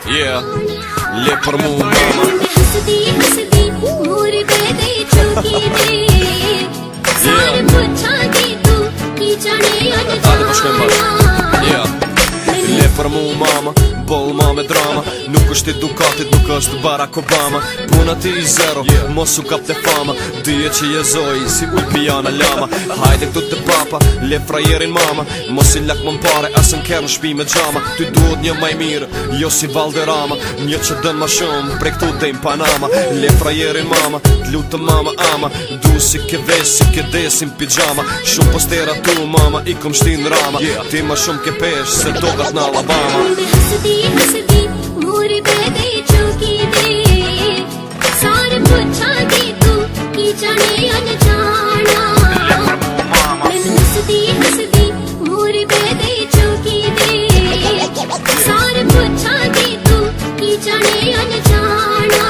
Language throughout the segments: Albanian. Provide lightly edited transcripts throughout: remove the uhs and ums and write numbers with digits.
Yeah, le për mu mama. Hajde po shkojmë bashkë. Yeah, le për mu mama, boll ma me drama. Nuk është i Dukatit, nuk është Barack Obama. Puna ti i zero, mos u kap te fama. Dije që jezoj, si uj pijana lama. Hajde këtu të papa, le frajerin mama. Mos i lak më mpare, asën kërë në shpi me gjama. Ty duhet një maj mirë, jo si Valderama. Një që dën ma shumë, pre këtu dejmë Panama. Le frajerin mama, t'lutë mama ama. Du si ke vesh, si ke desin pijama. Shumë postera tu mama, i kom shtin rama. Ti ma shumë ke pesh, se dogat në Alabama. मोरे पैदे चौकी दे सारे पूछा दी तू की जाने अनजाना मैंने हंसदी मोरे पैदे चौकी दे सारे पूछा दी तू की जाने अनजाना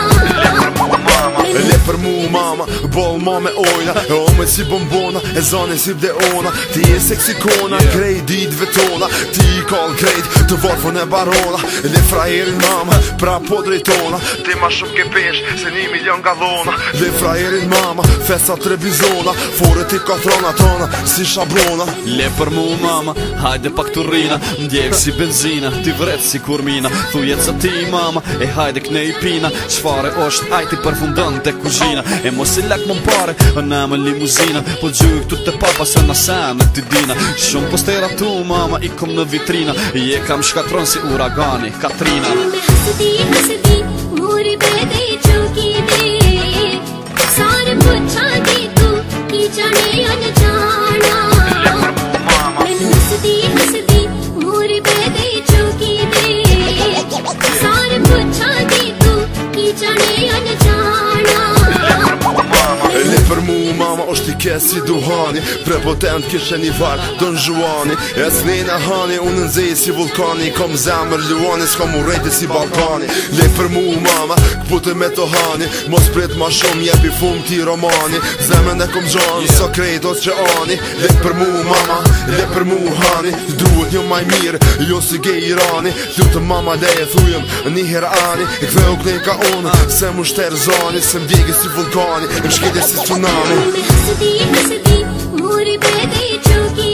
Le për mu mama, boll ma me ojna. E ome si bombona, e zane si bdeona. Ti e seksikona, krejt ditve tona. Ti i kall krejt, të varfën e barona. Le frajerin mama, pra po drejtona. Ti ma shumë ke pesh, se 1 milion gallona. Le frajerin mama, festa trebizona. Fore ti katrona tona, si shabrona. Le për mu mama, hajde pak të rrina. Ndjek si benzina, ti vret si kurmina. Thujet sa ti mama, e hajde kne i pina. Qfare është, ajti përfundon te kuzhina. E mos i lak më mpare, në më limuzina. Po gjuj këtu të papa se në sen e ti dina. Shumë postera tu mama, i kom në vitrina. Je kam shkatron si uragani, Katrina. हंसदी मोरे पैदे चौकी दे सारे पूछा दी तू की जाने अनजाना मैंने हंसदी मोरे पैदे चौकी दे सारे पूछा दी तू की जाने अनजाना Le për mu mama, është i kes si duhani. Prepotent kishe një varë, Don Juani. E s'nejna hani, unë nëzej si vulkani. Kom zemër luani, s'kom u rejti si Balkani. Le për mu mama, këpute me të hani. Mos prit ma shumë, jepi fum ti romani. Zemën e kom gjanë, so krejt o që ani. Le për mu mama, le për mu hani. Duhet një maj mirë, jo si gej Irani. Lutë mama leje thujëm, një herë ani. E këthe u kënej ka unë, se mu shterë zani. Se m'djegi si vulkani, m'shkiti si tsunami. हंसदी मोरे पैदे चौकी